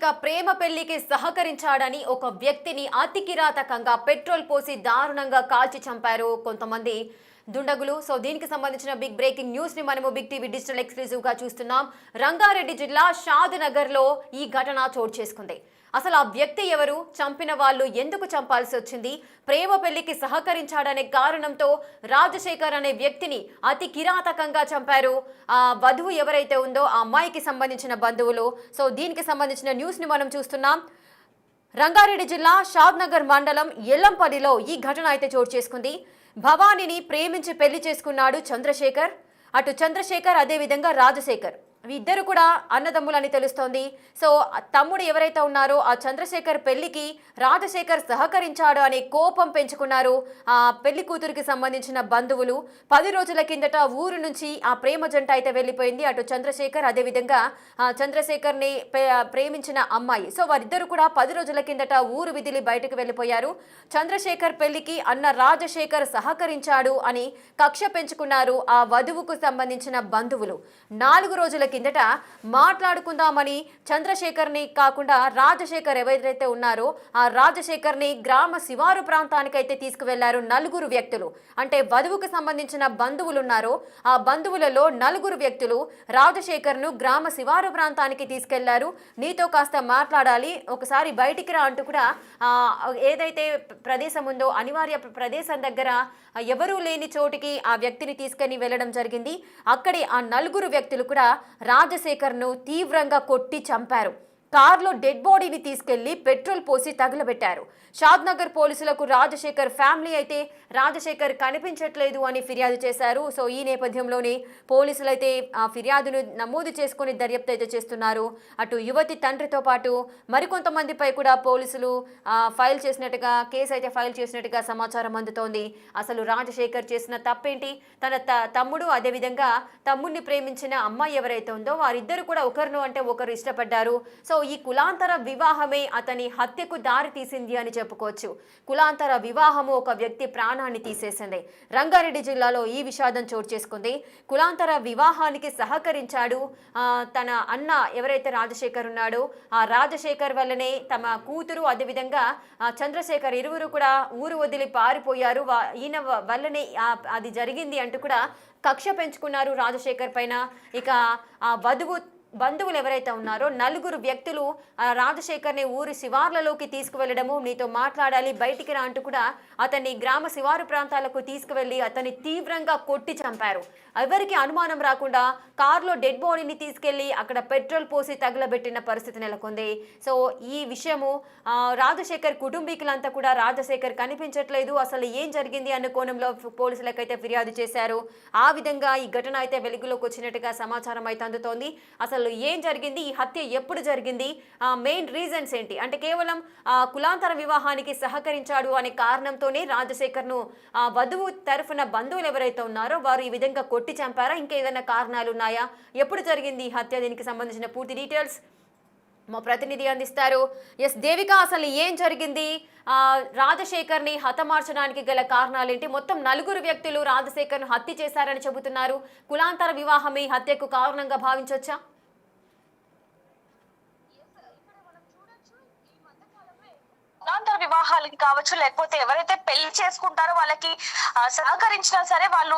ఇక ప్రేమ పెళ్లికి సహకరించాడని ఒక వ్యక్తిని అతి కిరాతకంగా పెట్రోల్ పోసి దారుణంగా కాల్చి చంపారు కొంతమంది దుండగులు. సో దీనికి సంబంధించిన బిగ్ బ్రేకింగ్ న్యూస్ ని మనము బిగ్ టీవీ డిజిటల్ ఎక్స్క్లూజివ్ గా చూస్తున్నాం. రంగారెడ్డి జిల్లా షాద్ నగర్ లో ఈ ఘటన చోటు చేసుకుంది. అసలు ఆ వ్యక్తి ఎవరు, చంపిన వాళ్ళు ఎందుకు చంపాల్సి వచ్చింది, ప్రేమ పెళ్లికి సహకరించాడనే కారణంతో రాజశేఖర్ అనే వ్యక్తిని అతి కిరాతకంగా చంపారు. ఆ వధువు ఎవరైతే ఉందో ఆ అమ్మాయికి సంబంధించిన బంధువులు. సో దీనికి సంబంధించిన న్యూస్ ని మనం చూస్తున్నాం. రంగారెడ్డి జిల్లా షాద్ నగర్ మండలం ఎల్లంపల్లిలో ఈ ఘటన అయితే చోటు చేసుకుంది. భవానీని ప్రేమించి పెళ్లి చేసుకున్నాడు చంద్రశేఖర్. అటు చంద్రశేఖర్ అదేవిధంగా రాజశేఖర్ ఇద్దరు కూడా అన్నదమ్ములని తెలుస్తోంది. సో తమ్ముడు ఎవరైతే ఉన్నారో ఆ చంద్రశేఖర్ పెళ్లికి రాజశేఖర్ సహకరించాడు అనే కోపం పెంచుకున్నారు ఆ పెళ్లి కూతురికి సంబంధించిన బంధువులు. 10 రోజుల కిందట ఊరు నుంచి ఆ ప్రేమ జంట అయితే వెళ్ళిపోయింది. అటు చంద్రశేఖర్ అదేవిధంగా చంద్రశేఖర్ని ప్రేమించిన అమ్మాయి. సో వారిద్దరు కూడా 10 రోజుల కిందట ఊరు విదిలి బయటకు వెళ్ళిపోయారు. చంద్రశేఖర్ పెళ్లికి అన్న రాజశేఖర్ సహకరించాడు అని కక్ష పెంచుకున్నారు ఆ వధువుకు సంబంధించిన బంధువులు. 4 రోజుల కిందట మాట్లాడుకుందామని చంద్రశేఖర్ని కాకుండా రాజశేఖర్ ఎవరైతే ఉన్నారో ఆ రాజశేఖర్ని గ్రామ శివారు ప్రాంతానికైతే తీసుకువెళ్లారు 4 వ్యక్తులు. అంటే వధువుకు సంబంధించిన బంధువులు ఉన్నారో ఆ బంధువులలో 4 వ్యక్తులు రాజశేఖర్ను గ్రామ శివారు ప్రాంతానికి తీసుకెళ్లారు. నీతో కాస్త మాట్లాడాలి, ఒకసారి బయటికి రా అంటూ కూడా ఏదైతే ప్రదేశం ఉందో అనివార్య ప్రదేశం దగ్గర ఎవరూ లేని చోటికి ఆ వ్యక్తిని తీసుకొని వెళ్ళడం జరిగింది. అక్కడే ఆ 4 వ్యక్తులు కూడా రాజశేఖర్ను తీవ్రంగా కొట్టి చంపారు. కార్లో డెడ్ బాడీని తీసుకెళ్లి పెట్రోల్ పోసి తగులబెట్టారు. షాద్ నగర్ పోలీసులకు రాజశేఖర్ ఫ్యామిలీ అయితే రాజశేఖర్ కనిపించట్లేదు అని ఫిర్యాదు చేశారు. సో ఈ నేపథ్యంలోనే పోలీసులు అయితే ఆ ఫిర్యాదును నమోదు చేసుకుని దర్యాప్తు అయితే చేస్తున్నారు. అటు యువతి తండ్రితో పాటు మరికొంతమందిపై కూడా పోలీసులు ఫైల్ చేసినట్టుగా కేసు అయితే ఫైల్ చేసినట్టుగా సమాచారం అందుతోంది. అసలు రాజశేఖర్ చేసిన తప్పేంటి, తన తమ్ముడు అదేవిధంగా తమ్ముడిని ప్రేమించిన అమ్మాయి ఎవరైతే ఉందో వారిద్దరు కూడా ఒకరిను అంటే ఒకరు ఇష్టపడ్డారు. సో ఈ కులాంతర వివాహమే అతని హత్యకు దారి తీసింది అని చెప్పుకోవచ్చు. కులాంతర వివాహము ఒక వ్యక్తి ప్రాణాన్ని తీసేసింది. రంగారెడ్డి జిల్లాలో ఈ విషాదం చోటు చేసుకుంది. కులాంతర వివాహానికి సహకరించాడు తన అన్న ఎవరైతే రాజశేఖర్ ఉన్నాడో ఆ రాజశేఖర్ వల్లనే తమ కూతురు అదేవిధంగా చంద్రశేఖర్ ఇరువురు కూడా ఊరు వదిలి పారిపోయారు. ఈయన వల్లనే అది జరిగింది అంటూ కూడా కక్ష పెంచుకున్నారు రాజశేఖర్ పైన. ఇక ఆ బంధువులు ఎవరైతే ఉన్నారో 4 వ్యక్తులు రాజశేఖర్ని ఊరి శివార్లలోకి తీసుకువెళ్లడము, నీతో మాట్లాడాలి బయటికి రా అంటూ కూడా అతన్ని గ్రామ శివారు ప్రాంతాలకు తీసుకువెళ్లి అతన్ని తీవ్రంగా కొట్టి చంపారు. ఎవరికి అనుమానం రాకుండా కారులో డెడ్ బాడీని తీసుకెళ్లి అక్కడ పెట్రోల్ పోసి తగలబెట్టిన పరిస్థితి నెలకొంది. సో ఈ విషయము రాజశేఖర్ కుటుంబీకులంతా కూడా రాజశేఖర్ కనిపించట్లేదు, అసలు ఏం జరిగింది అన్న కోణంలో పోలీసులకైతే ఫిర్యాదు చేశారు. ఆ విధంగా ఈ ఘటన అయితే వెలుగులోకి వచ్చినట్టుగా సమాచారం అయితే అందుతోంది. అసలు ఏం జరిగింది, ఈ హత్య ఎప్పుడు జరిగింది, మెయిన్ రీజన్స్ ఏంటి అంటే కేవలం కులాంతర వివాహానికి సహకరించాడు అనే కారణంతోనే రాజశేఖర్ను వధువు తరఫున బంధువులు ఎవరైతే ఉన్నారో వారు ఈ విధంగా కొట్టి చంపారా, ఇంకేదైనా కారణాలు ఉన్నాయా, ఎప్పుడు జరిగింది ఈ హత్య, దీనికి సంబంధించిన పూర్తి డీటెయిల్స్ మా ప్రతినిధి అందిస్తారు. ఎస్ దేవిక, అసలు ఏం జరిగింది, రాజశేఖర్ని హతమార్చడానికి గల కారణాలేంటి, మొత్తం 4 వ్యక్తులు రాజశేఖర్ను హత్య చేశారని చెబుతున్నారు. కులాంతర వివాహం ఈ హత్యకు కారణంగా భావించవచ్చా? కులాంతర వివాహాలకి కావచ్చు, లేకపోతే ఎవరైతే పెళ్లి చేసుకుంటారో వాళ్ళకి సహకరించినా సరే వాళ్ళు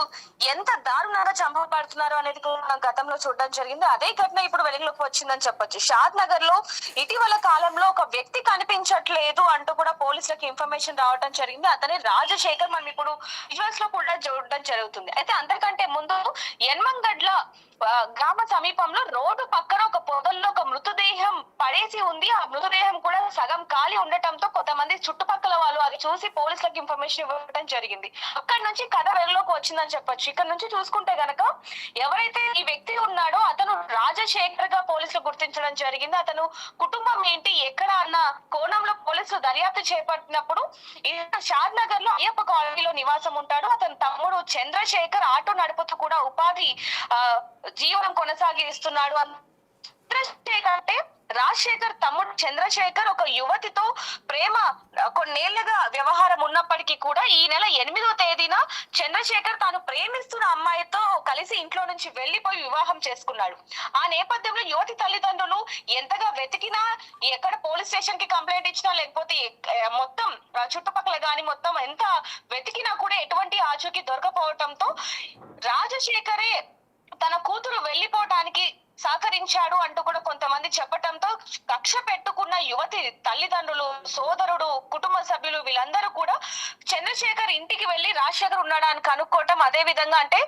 ఎంత దారుణంగా చంపబడుతున్నారు అనేది మనం గతంలో చూడడం జరిగింది. అదే ఘటన ఇప్పుడు వెలుగులోకి వచ్చిందని చెప్పొచ్చు. షాద్ నగర్ లో ఇటీవల కాలంలో ఒక వ్యక్తి కనిపించట్లేదు అంటూ కూడా పోలీసులకు ఇన్ఫర్మేషన్ రావడం జరిగింది. అతని రాజశేఖర్ మనం ఇప్పుడు విజువల్స్ లో కూడా చూడడం జరుగుతుంది. అయితే అంతకంటే ముందు యన్మంగడ్ల గ్రామ సమీపంలో రోడ్డు పక్కన ఒక పొదల్లో ఒక మృతదేహం పడేసి ఉంది. ఆ మృతదేహం కూడా సగం ఖాళీ ఉండటంతో కొంతమంది చుట్టుపక్కల వాళ్ళు అది చూసి పోలీసులకు ఇన్ఫర్మేషన్ ఇవ్వడం జరిగింది. అక్కడి నుంచి కథ వెలుగులోకి వచ్చిందని చెప్పొచ్చు. ఇక్కడ నుంచి చూసుకుంటే గనక ఎవరైతే ఈ వ్యక్తి ఉన్నాడో అతను రాజశేఖర్ గా పోలీసులు గుర్తించడం జరిగింది. అతను కుటుంబం ఏంటి ఎక్కడ అన్న కోణంలో పోలీసులు దర్యాప్తు చేపట్టినప్పుడు షాద్ నగర్ లో అయ్యప్ప కాలనీలో నివాసం ఉంటాడు. అతని తమ్ముడు చంద్రశేఖర్ ఆటో నడుపుతూ కూడా ఉపాధి జీవనం కొనసాగిస్తున్నాడు. చంద్రశేఖర్ అంటే రాజశేఖర్ తమ్ముడు చంద్రశేఖర్ ఒక యువతితో ప్రేమ కొన్నేళ్లుగా వ్యవహారం ఉన్నప్పటికీ కూడా ఈ నెల 8వ తేదీన చంద్రశేఖర్ తాను ప్రేమిస్తున్న అమ్మాయితో కలిసి ఇంట్లో నుంచి వెళ్లిపోయి వివాహం చేసుకున్నాడు. ఆ నేపథ్యంలో యువతి తల్లిదండ్రులు ఎంతగా వెతికినా, ఎక్కడ పోలీస్ స్టేషన్ కి కంప్లైంట్ ఇచ్చినా, లేకపోతే మొత్తం చుట్టుపక్కల గాని మొత్తం ఎంత వెతికినా కూడా ఎటువంటి ఆచూకీ దొరకపోవటంతో రాజశేఖరే తన కూతురు వెళ్లిపోవటానికి సహకరించాడు అంటూ కూడా కొంతమంది చెప్పటంతో కక్ష పెట్టుకున్న యువతి తల్లిదండ్రులు, సోదరుడు, కుటుంబ సభ్యులు వీళ్ళందరూ కూడా చంద్రశేఖర్ ఇంటికి వెళ్లి రాజశేఖర్ ఉన్నాడా అని కనుక్కోవటం, అదే విధంగా అంటే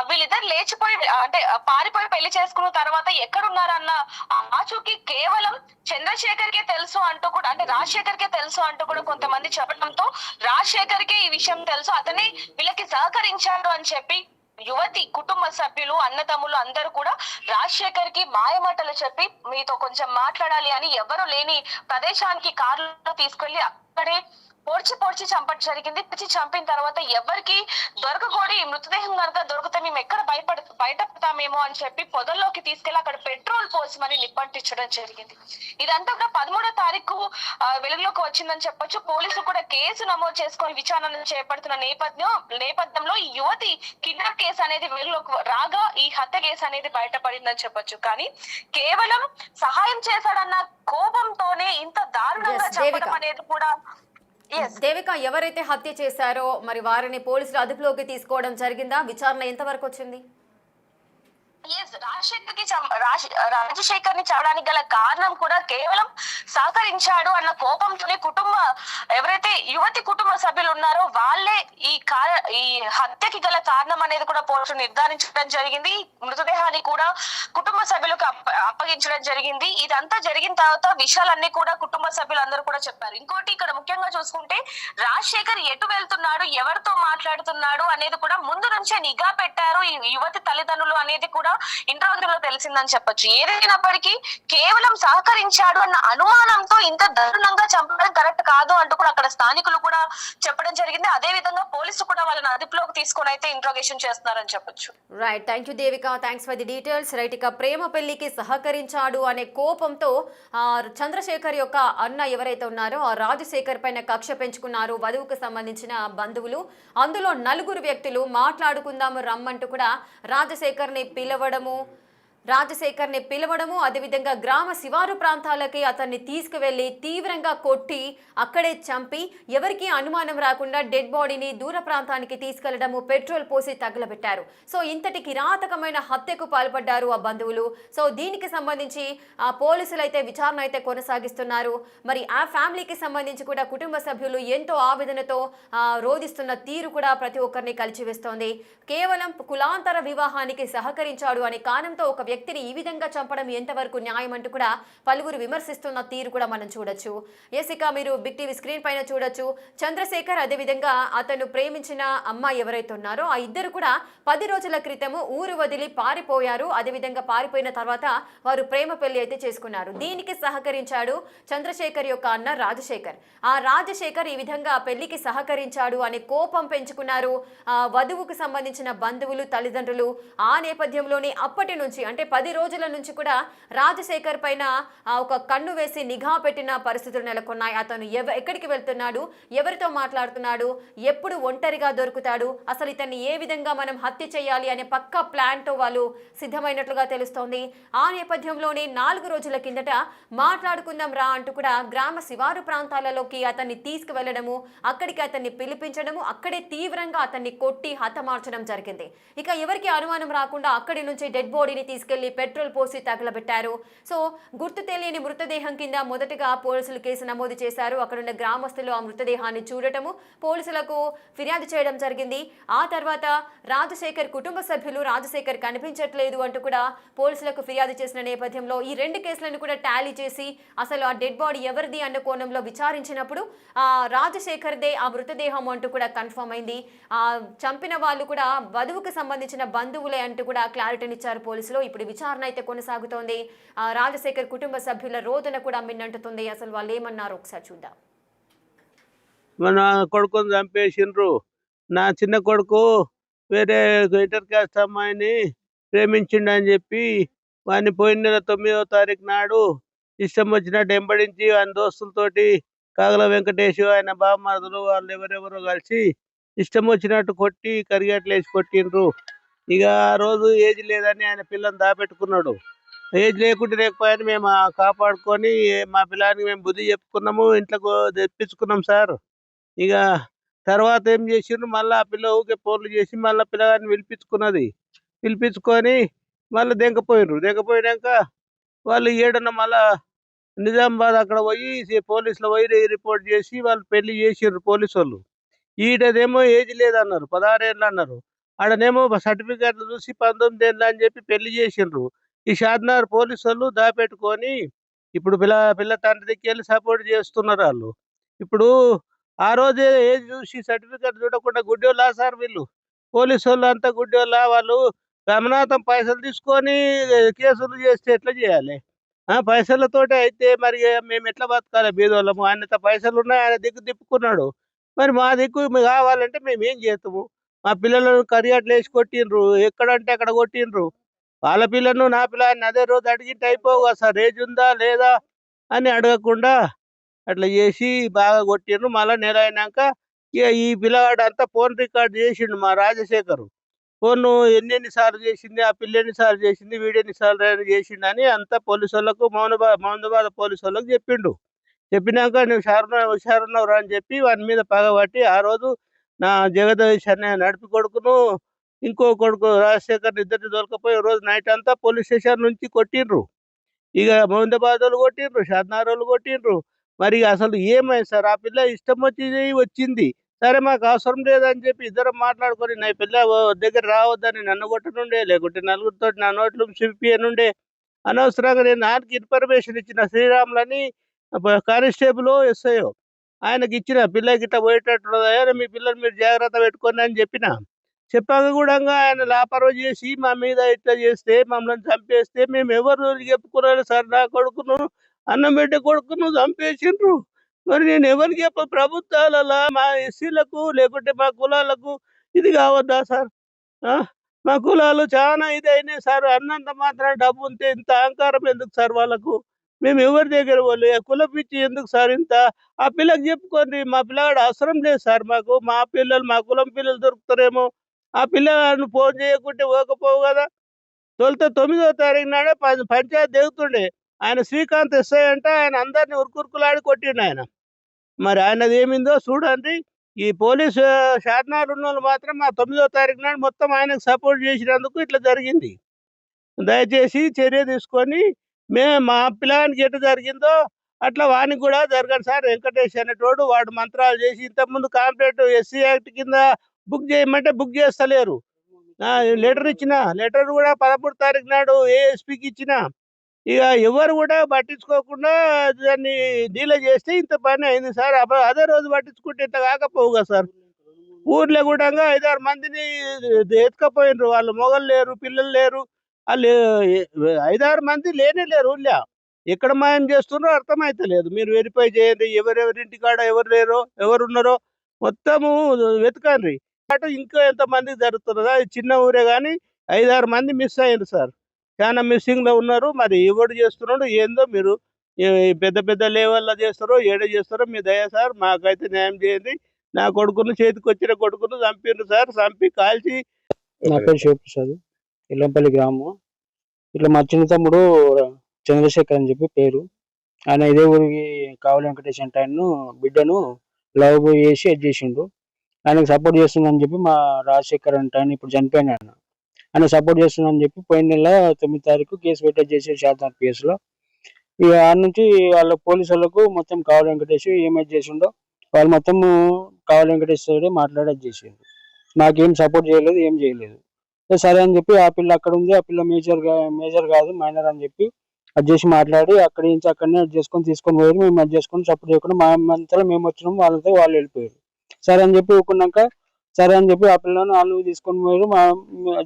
వీళ్ళిద్దరు లేచిపోయి అంటే పారిపోయి పెళ్లి చేసుకున్న తర్వాత ఎక్కడున్నారన్న ఆచూకీ కేవలం చంద్రశేఖర్ కే తెలుసు అంటూ కూడా, అంటే రాజశేఖర్ కే తెలుసు అంటూ కూడా కొంతమంది చెప్పడంతో రాజశేఖర్ కే ఈ విషయం తెలుసు, అతనే వీళ్ళకి సహకరించాడు అని చెప్పి యువతి కుటుంబ సభ్యులు, అన్నదమ్ములు అందరూ కూడా రాజశేఖర్ కి మాయమాటలు చెప్పి మీతో కొంచెం మాట్లాడాలి అని ఎవరు లేని ప్రదేశానికి కారులో తీసుకెళ్లి అక్కడే పొడిచి చంపడం జరిగింది. చంపిన తర్వాత ఎవరికి దొరకకూడి మృతదేహం కనుక దొరికితే మేము ఎక్కడ బయటపడతామేమో అని చెప్పి పొదల్లోకి తీసుకెళ్లి అక్కడ పెట్రోల్ పోసి మరి నిప్పంటించడం జరిగింది. ఇదంతా కూడా 13వ తారీఖు వెలుగులోకి వచ్చిందని చెప్పొచ్చు. పోలీసులు కూడా కేసు నమోదు చేసుకొని విచారణ చేపడుతున్న నేపథ్యంలో ఈ యువతి కిడ్నాప్ కేసు అనేది వెలుగులోకి రాగా ఈ హత్య కేసు అనేది బయటపడిందని చెప్పొచ్చు. కానీ కేవలం సహాయం చేశాడన్న కోపంతోనే ఇంత దారుణంగా చంపడం అనేది కూడా. దేవిక, ఎవరైతే హత్య చేశారో మరి వారిని పోలీసులు అదుపులోకి తీసుకోవడం జరిగిందా? విచారణ ఎంతవరకు వచ్చింది? రాజశేఖర్ ని చంపడానికి గల కారణం కూడా కేవలం సహకరించాడు అన్న కోపంతోనే ఎవరైతే యువతి కుటుంబ సభ్యులు ఉన్నారో వాళ్ళే ఈ హత్యకి గల కారణం అనేది కూడా పోలీసులు నిర్ధారించడం జరిగింది. మృతదేహాన్ని కూడా కుటుంబ సభ్యులకు అప్పగించడం జరిగింది. ఇదంతా జరిగిన తర్వాత విషయాలన్నీ కూడా కుటుంబ సభ్యులందరూ కూడా చెప్పారు. ఇంకోటి ఇక్కడ ముఖ్యంగా చూసుకుంటే రాజశేఖర్ ఎటు వెళ్తున్నాడు, ఎవరితో మాట్లాడుతున్నాడు అనేది కూడా ముందు నుంచే నిఘా పెట్టారు ఈ యువతి తల్లిదండ్రులు అనేది కూడా ఇంటర్వ్యూలో తెలిసిందని చెప్పొచ్చు. ఏదైనప్పటికీ కేవలం సహకరించాడు అన్న అనుమానంతో ఇంత దారుణంగా చంపడం కరెక్ట్ కాదు అంటూ కూడా అక్కడ స్థానికులు కూడా చెప్పడం జరిగింది. అదే విధంగా పోలీసులు కూడా వాళ్ళని అదుపులోకి తీసుకొని అయితే ఇంట్రోగేషన్ చేస్తున్నారని చెప్పొచ్చు. Right, thank you Devika, thanks for the details. Right, ఇక ప్రేమ పెళ్లికి సహకరించాడు అనే కోపంతో చంద్రశేఖర్ యొక్క అన్న ఎవరైతే ఉన్నారో ఆ రాజశేఖర్ పైన కక్ష పెంచుకున్నారు వధువుకు సంబంధించిన బంధువులు. అందులో 4 వ్యక్తులు మాట్లాడుకుందాము రమ్మంటూ కూడా రాజశేఖర్ని పిలవడము అదేవిధంగా గ్రామ శివారు ప్రాంతాలకి అతన్ని తీసుకువెళ్లి తీవ్రంగా కొట్టి అక్కడే చంపి ఎవరికి అనుమానం రాకుండా డెడ్ బాడీని దూర ప్రాంతానికి తీసుకెళ్లడము, పెట్రోల్ పోసి తగలబెట్టారు. సో ఇంతటి కిరాతకమైన హత్యకు పాల్పడ్డారు ఆ బంధువులు. సో దీనికి సంబంధించి పోలీసులు అయితే విచారణ అయితే కొనసాగిస్తున్నారు. మరి ఆ ఫ్యామిలీకి సంబంధించి కూడా కుటుంబ సభ్యులు ఎంతో ఆవేదనతో రోధిస్తున్న తీరు కూడా ప్రతి ఒక్కరిని కలిచివేస్తోంది. కేవలం కులాంతర వివాహానికి సహకరించాడు అనే కారణంతో ఒక వ్యక్తిని ఈ విధంగా చంపడం ఎంతవరకు న్యాయం అంటూ కూడా పలువురు విమర్శిస్తున్న తీరు కూడా మనం చూడొచ్చు. ఇక మీరు బిగ్ టీవీ స్క్రీన్ పైన చూడొచ్చు. చంద్రశేఖర్ అదేవిధంగా అతను ప్రేమించిన అమ్మాయి ఎవరైతే ఉన్నారో ఆ ఇద్దరు కూడా 10 రోజుల క్రితము ఊరు వదిలి పారిపోయారు. అదేవిధంగా పారిపోయిన తర్వాత వారు ప్రేమ పెళ్లి అయితే చేసుకున్నారు. దీనికి సహకరించాడు చంద్రశేఖర్ యొక్క అన్న రాజశేఖర్. ఆ రాజశేఖర్ ఈ విధంగా పెళ్లికి సహకరించాడు అనే కోపం పెంచుకున్నారు వధువుకు సంబంధించిన బంధువులు, తల్లిదండ్రులు. ఆ నేపథ్యంలోనే అప్పటి నుంచి అంటే 10 రోజుల నుంచి కూడా రాజశేఖర్ పైన ఒక కన్ను వేసి నిఘా పెట్టిన పరిస్థితులు నెలకొన్నాయి. అతను ఎక్కడికి వెళ్తున్నాడు, ఎవరితో మాట్లాడుతున్నాడు, ఎప్పుడు ఒంటరిగా దొరుకుతాడు, అసలు ఇతన్ని ఏ విధంగా మనం హత్య చేయాలి అనే పక్కా ప్లాన్తో వాళ్ళు సిద్ధమైనట్లుగా తెలుస్తోంది. ఆ నేపథ్యంలోనే 4 రోజుల కిందట మాట్లాడుకుందాం రా అంటూ కూడా గ్రామ శివారు ప్రాంతాలలోకి అతన్ని తీసుకువెళ్లడము, అక్కడికి అతన్ని పిలిపించడము, అక్కడే తీవ్రంగా అతన్ని కొట్టి హతమార్చడం జరిగింది. ఇక ఎవరికి అనుమానం రాకుండా అక్కడి నుంచి డెడ్ బాడీని తీసుకెళ్లి పెట్రోల్ పోసి తగలబెట్టారు. సో గుర్తు తెలియని మృతదేహం కింద మొదటగా పోలీసులు కేసు నమోదు చేశారు. అక్కడున్న గ్రామస్తులు ఆ మృతదేహాన్ని చూడటము, పోలీసులకు ఫిర్యాదు చేయడం జరిగింది. ఆ తర్వాత రాజశేఖర్ కుటుంబ సభ్యులు రాజశేఖర్ కనిపించట్లేదు అంటూ కూడా పోలీసులకు ఫిర్యాదు చేసిన నేపథ్యంలో ఈ 2 కేసులను కూడా టాలీ చేసి అసలు ఆ డెడ్ బాడీ ఎవరిది అన్న కోణంలో విచారించినప్పుడు రాజశేఖర్దే ఆ మృతదేహం అంటూ కూడా కన్ఫర్మ్ అయింది. చంపిన వాళ్ళు కూడా వధువుకు సంబంధించిన బంధువులే అంటూ కూడా క్లారిటీనిచ్చారు పోలీసులు. ఇప్పుడు విచారణ అయితే కొనసాగుతోంది. రాజశేఖర్ కుటుంబ సభ్యుల రోదన కూడా మిన్నంటుతుంది. అసలు వాళ్ళు ఏమన్నారు ఒకసారి చూద్దాం. మన కొడుకుని చంపేసిండ్రు. నా చిన్న కొడుకు వేరే ఇంటర్ క్యాస్ట్ అమ్మాయిని ప్రేమించిండు అని చెప్పి వాడిని పోయిన నెల 9వ తారీఖు నాడు ఇష్టం వచ్చినట్టు వెంబడించి ఆయన దోస్తులతోటి కాగల వెంకటేష్ ఆయన బామ్మర్దులు వాళ్ళు ఎవరెవరో కలిసి ఇష్టం వచ్చినట్టు కొట్టి కరిగట్లేసి కొట్టిండ్రు. ఇక ఆ రోజు ఏజ్ లేదని ఆయన పిల్లని దాపెట్టుకున్నాడు. ఏజ్ లేకుంటే లేకపోయాని మేము కాపాడుకొని మా పిల్లానికి మేము బుద్ధి చెప్పుకున్నాము, ఇంట్లోకి తెప్పించుకున్నాం సార్. ఇక తర్వాత ఏం చేసిండ్రు, మళ్ళీ ఆ పిల్ల ఊకే ఫోన్లు చేసి మళ్ళీ పిల్లగాడిని పిలిపించుకున్నది. పిలిపించుకొని మళ్ళీ దెంకపోయినాక వాళ్ళు ఏడన్నా మళ్ళా నిజామాబాద్ అక్కడ పోయి పోలీసులు పోయి రిపోర్ట్ చేసి వాళ్ళు పెళ్లి చేసిండ్రు పోలీసు వాళ్ళు. ఈడనేమో ఏజ్ లేదన్నారు, 16 ఏళ్ళు అన్నారు. ఆడనేమో సర్టిఫికేట్లు చూసి 19 ఏళ్ళు అని చెప్పి పెళ్లి చేసిండ్రు. ఈ షాద్నగర్ పోలీసు వాళ్ళు దాపెట్టుకొని ఇప్పుడు పిల్ల తండ్రి దగ్గరికి వెళ్ళి సపోర్ట్ చేస్తున్నారు వాళ్ళు. ఇప్పుడు ఆ రోజే ఏజ్ చూసి సర్టిఫికేట్ చూడకుండా గుడ్డోళ్ళా సార్ వీళ్ళు? పోలీసు వాళ్ళు అంతా గుడ్డోళ్ళా? వాళ్ళు గమనాథం పైసలు తీసుకొని కేసులు చేస్తే ఎట్లా చేయాలి? పైసలతోటి అయితే మరి మేము ఎట్లా బతకాలి బీదోళ్ళము? ఆయనతో పైసలు ఉన్నాయి, ఆయన దిక్కు తిప్పుకున్నాడు. మరి మా దిక్కు కావాలంటే మేము ఏం చేస్తాము? మా పిల్లలను కరియాట్లు వేసి కొట్టిండ్రు, ఎక్కడంటే అక్కడ కొట్టిండ్రు. వాళ్ళ పిల్లను నా పిల్లని అదే రోజు అడిగింటే అయిపోవు కదా సార్, ఏజ్ ఉందా లేదా అని అడగకుండా అట్లా చేసి బాగా కొట్టిండ్రు. మళ్ళీ నెల అయినాక ఇక ఈ పిల్లగాడు అంతా ఫోన్ రికార్డ్ చేసిండు మా రాజశేఖర్. ఫోను ఎన్నెన్ని సార్లు చేసింది, ఆ పిల్ల ఎన్నిసార్లు చేసింది, వీడు ఎన్నిసార్లు చేసిండు అని అంతా పోలీసు వాళ్ళకు మౌనబాద్ పోలీసు వాళ్ళకి చెప్పిండు. చెప్పినాక నువ్వు హుషారున్నావు అని చెప్పి వాని మీద పగబట్టి ఆ రోజు నా జగదీష్ అనే నడిపి కొడుకును ఇంకో కొడుకు రాజశేఖర్ ఇద్దరిని దొరకపోయి రోజు నైట్ అంతా పోలీస్ స్టేషన్ నుంచి కొట్టిండ్రు. ఇక మౌందాబాద్ వాళ్ళు కొట్టిండ్రు, షాద్నగర్ వాళ్ళు కొట్టిండ్రు. మరి అసలు ఏమైంది సార్? ఆ పిల్ల ఇష్టం వచ్చింది. సరే మాకు అవసరం లేదని చెప్పి ఇద్దరం మాట్లాడుకొని నా పిల్ల దగ్గర రావద్దని నన్ను కొట్టనుండే, లేకుంటే నలుగురితో నా నోట్లు చూపియనుండే. అనవసరంగా నేను ఆయనకి ఇన్ఫర్మేషన్ ఇచ్చిన, శ్రీరాములని కానిస్టేబుల్ ఎస్ఐఓ ఆయనకి ఇచ్చిన, పిల్లకి ఇట్లా పోయేటట్టున్నదా మీ పిల్లలు మీరు జాగ్రత్త పెట్టుకోండి అని చెప్పాక కూడా ఆయన లాపరవ చేసి మా మీద ఇట్లా చేస్తే మమ్మల్ని చంపేస్తే మేము ఎవరు చెప్పుకున్నాను సార్? నా కొడుకును, అన్నం పెట్టే కొడుకును చంపేసిండ్రు. మరి నేను ఎవరికి ప్రభుత్వాలలో మా ఎస్సీలకు లేకుంటే మా కులాలకు ఇది కావద్దా సార్? మా కులాలు చాలా ఇది అయినాయి సార్. అన్నంత మాత్రం డబ్బు ఉంటే ఇంత అహంకారం ఎందుకు సార్ వాళ్ళకు? మేము ఎవరి దగ్గర వాళ్ళు కుల పిచ్చి ఎందుకు సార్ ఇంత? ఆ పిల్లకి చెప్పుకోండి, మా పిల్లగాడు అవసరం లేదు సార్ మాకు. మా పిల్లలు మా కులం పిల్లలు దొరుకుతారేమో. ఆ పిల్లగాడు ఫోన్ చేయకుంటే పోకపోవు కదా. తొలిత 9వ తారీఖు నాడే పంచాయతీ దిగుతుండే ఆయన. శ్రీకాంత్ ఎస్ఐ అంటే ఆయన అందరినీ ఉరుకురుకులాడి కొట్టిండు ఆయన. మరి ఆయనది ఏమిందో చూడండి. ఈ పోలీసు షాద్నగర్ ఉన్న వాళ్ళు మాత్రం మా 9వ తారీఖు నాడు మొత్తం ఆయనకు సపోర్ట్ చేసినందుకు ఇట్లా జరిగింది. దయచేసి చర్య తీసుకొని మా పిల్లగానికి ఎట్లా జరిగిందో అట్లా వానికి కూడా జరగదు సార్. వెంకటేష్ అనేటోడు వాడు మంత్రాలు చేసి ఇంతకుముందు కాంప్లైంట్ ఎస్సీ యాక్ట్ కింద బుక్ చేయమంటే బుక్ చేస్తలేరు. లెటర్ ఇచ్చిన, లెటర్ కూడా 13వ తారీఖు నాడు ఏఎస్పీకి ఇచ్చిన. ఇక ఎవరు కూడా పట్టించుకోకుండా దాన్ని డీలే చేస్తే ఇంత పని అయింది సార్. అదే రోజు పట్టించుకుంటే ఇంత కాకపోవు కదా సార్. ఊర్లో కూడా 5-6 మందిని ఎత్తుకపోయినరు. వాళ్ళు మొగలు లేరు, పిల్లలు లేరు. వాళ్ళు 5-6 మంది లేరు ఊళ్ళో. ఎక్కడ మాయం చేస్తున్నారో అర్థమైతలేదు. మీరు వెరిఫై చేయండి, ఎవరెవరింటి కాడ ఎవరు లేరో ఎవరున్నారో మొత్తము వెతకండి. అటు ఇంకా ఎంతమందికి జరుగుతున్నదా? చిన్న ఊరే కానీ 5-6 మంది మిస్ అయ్యారు సార్. చాలా మిస్సింగ్లో ఉన్నారు. మరి ఎవడు చేస్తున్నాడు ఏందో? మీరు పెద్ద పెద్ద లెవెల్లో చేస్తారో ఏడ చేస్తారో మీ దయ సార్. మాకైతే న్యాయం చేయండి. నా కొడుకును, చేతికి వచ్చిన కొడుకును చంపిండ్రు సార్. చంపి కాల్చి. నా పేరు శివప్రసాద్, ఇల్లంపల్లి గ్రామం. ఇట్లా మా చిన్న తమ్ముడు చంద్రశేఖర్ అని చెప్పి పేరు. ఆయన ఇదే ఊరికి కావలి వెంకటేష్ అంటే ఆయన్ను బిడ్డను లవ్ చేసి అది చేసిండు. ఆయనకు సపోర్ట్ చేస్తుందని చెప్పి మా రాజశేఖర్ అంటే ఆయన ఇప్పుడు చనిపోయిన ఆయన సపోర్ట్ చేస్తుందని చెప్పి పోయిన నెల 9వ తారీఖు కేసు పెట్టేసి చేసేది షాద్నగర్ పిఎస్లో. ఇక ఆ నుంచి వాళ్ళ పోలీసు వాళ్ళకు మొత్తం కావలి వెంకటేష్ ఏమైతే చేసిండో వాళ్ళు మొత్తం కావలి వెంకటేష్ సైడే మాట్లాడేది చేసిండు. నాకేం సపోర్ట్ చేయలేదు, ఏం చేయలేదు. సరే అని చెప్పి ఆ పిల్ల అక్కడ ఉంది, ఆ పిల్ల మేజర్ కాదు మైనర్ అని చెప్పి అది చేసి మాట్లాడి అక్కడి నుంచి అక్కడనే చేసుకొని తీసుకొని పోయారు. మేము అది చేసుకొని సపోర్ట్ చేయకుండా మా అంతలో మేము వచ్చినాము, వాళ్ళతో వాళ్ళు వెళ్ళిపోయారు. సరే అని చెప్పి ఊకున్నాక సరే అని చెప్పి ఆ పిల్లని వాళ్ళు తీసుకొని పోయారు.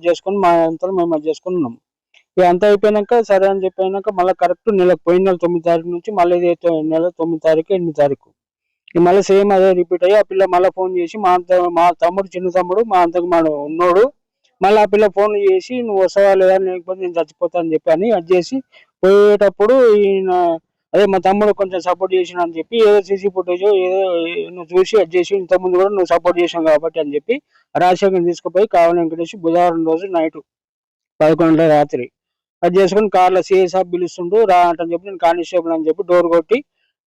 చేసుకొని మా అంతలో మేము అది చేసుకొని ఉన్నాము. ఇక అంతా అయిపోయినాక సరే అని చెప్పినాక మళ్ళీ కరెక్ట్ పోయిన నెల 9వ తారీఖు నుంచి మళ్ళీ నెల 9వ తారీఖు 8వ తారీఖు మళ్ళీ సేమ్ అదే రిపీట్ అయ్యి ఆ పిల్ల మళ్ళీ ఫోన్ చేసి మా తమ్ముడు, చిన్న తమ్ముడు మా అంతకు ఉన్నాడు. మళ్ళీ ఆ పిల్ల ఫోన్ చేసి నువ్వు వస్తావా లేదా, లేకపోతే నేను చచ్చిపోతా అని చెప్పి అని అది చేసి పోయేటప్పుడు ఈయన అదే మా తమ్ముడు కొంచెం సపోర్ట్ చేసిన అని చెప్పి ఏదో సీసీ ఫుటేజ్ ఏదో నువ్వు చూసి అది చేసి ఇంతకుముందు కూడా నువ్వు సపోర్ట్ చేసావు కాబట్టి అని చెప్పి రాజశేఖర్ తీసుకుపోయి కావలి వెంకటేష్ బుధవారం రోజు నైట్ 11 రాత్రి అది చేసుకుని కార్లో సిఐ సాబ్ పిలుస్తుండు రా అంటని చెప్పి నేను కానిస్టేబుల్ అని చెప్పి డోర్ కొట్టి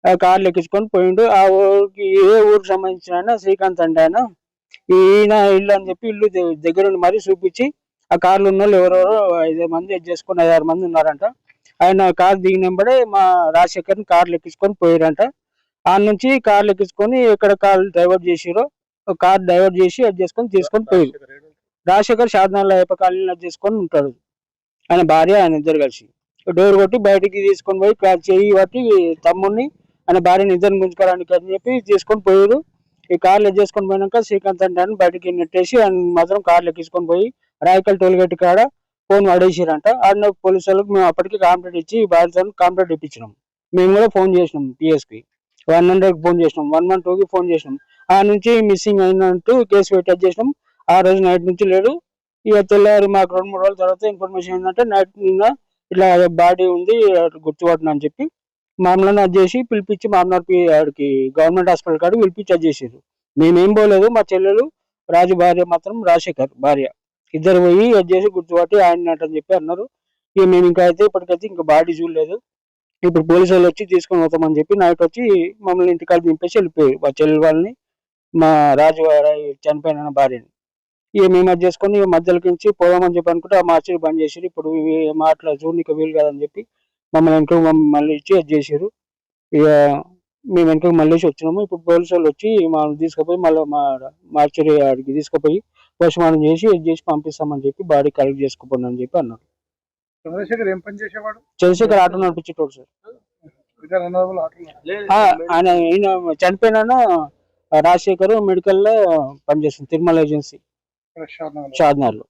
ఆ కార్లు ఎక్కించుకొని పోయిండు. ఆ ఊరికి ఏ ఊరికి సంబంధించిన ఆయన శ్రీకాంత్ అంటే ఆయన ఈయన ఇల్లు అని చెప్పి ఇల్లు దగ్గర నుండి మరీ చూపించి ఆ కార్లు ఉన్న వాళ్ళు ఎవరెవరో 5 మంది చేసుకొని 5-6 మంది ఉన్నారంట. ఆయన కార్ దిగినంబడే మా రాజశేఖర్ని కార్లు ఎక్కించుకొని పోయారంట. ఆ నుంచి కార్లు ఎక్కించుకొని ఎక్కడ కార్లు డైవర్ట్ చేసిరో కార్ డైవర్ట్ చేసి అది చేసుకొని తీసుకొని పోయారు. రాజశేఖర్ షాద్నగర్ అయ్యప్ప కాలనీలో చేసుకొని ఉంటాడు. ఆయన భార్య ఆయన ఇద్దరు కలిసి డోర్ కొట్టి బయటికి తీసుకొని పోయి చెయ్యి పట్టి తమ్ముడిని ఆయన భార్యని ఇద్దరిని గుంజుకోవడానికి అని చెప్పి తీసుకొని పోయారు. ఈ కార్లు చేసుకొని పోయినాక శ్రీకాంత్ అంటే బయటికి నెట్టేసి ఆయన మాత్రం కార్లు ఎక్కించుకొని పోయి రాయకల్ టోల్గేట్ కాడ ఫోన్ పడేసారంట. ఆడిన పోలీసు వాళ్ళకి మేము అప్పటికి కంప్లైంట్ ఇచ్చి భార్యతో కంప్లైంట్ ఇప్పించినాం. మేము కూడా ఫోన్ చేసినాం పిఎస్కి 100కి ఫోన్ చేసినాం 112కి ఫోన్ చేసినాం. ఆ నుంచి మిస్సింగ్ అయినట్టు కేసు పెట్టి చేసినాం. ఆ రోజు నైట్ నుంచి లేడు. ఇక తెల్లారి మాకు 2-3 రోజుల తర్వాత ఇన్ఫర్మేషన్ ఏంటంటే నైట్ నిన్న ఇట్లా బాడీ ఉంది గుర్తుపట్టిన అని చెప్పి మామూలు అది చేసి పిలిపించి మామూలు ఆడికి గవర్నమెంట్ హాస్పిటల్ కాడికి పిలిపించి అది చేసారు. మేమేం పోలేదు. మా చెల్లెలు రాజు భార్య మాత్రం రాజశేఖర్ భార్య ఇద్దరు పోయి అది చేసి గుర్తుపట్టి ఆయన అని చెప్పి అన్నారు. ఇక మేము ఇంకా అయితే ఇప్పటికైతే ఇంకా బాడీ చూడలేదు. ఇప్పుడు పోలీసు వాళ్ళు వచ్చి తీసుకొని పోతామని చెప్పి నైట్ వచ్చి మమ్మల్ని ఇంటికాడ దింపేసి వెళ్ళిపోయారు. మా చెల్లెల వాళ్ళని మా రాజు చనిపోయిన భార్యని ఇక మేము అది చేసుకొని మధ్యలోకించి పోదామని చెప్పి అనుకుంటే ఆ మార్చి బంద్ చేసారు. ఇప్పుడు మాటలు చూడనికి వీలు కాదని చెప్పి మమ్మల్ని వెనక మళ్ళీ ఇచ్చి అది చేసారు. ఇక మేము వెనక మళ్ళీ వచ్చినాము. ఇప్పుడు పోలీసు వాళ్ళు వచ్చి మమ్మల్ని తీసుకుపోయి మళ్ళీ మా మార్చరీ ఆడికి తీసుకుపోయి పోస్ట్మార్టం చేసి ఇది చేసి పంపిస్తామని చెప్పి బాడీ కలెక్ట్ చేసుకుపోండి అని చెప్పి అన్నారు. చంద్రశేఖర్ ఏం పని చేసేవాడు? చంద్రశేఖర్ ఆటో నడిపించేటోడు సార్. ఆయన చనిపోయినా రాజశేఖర్ మెడికల్ లో పనిచేస్తుంది తిరుమల ఏజెన్సీ షాద్నగర్ లో.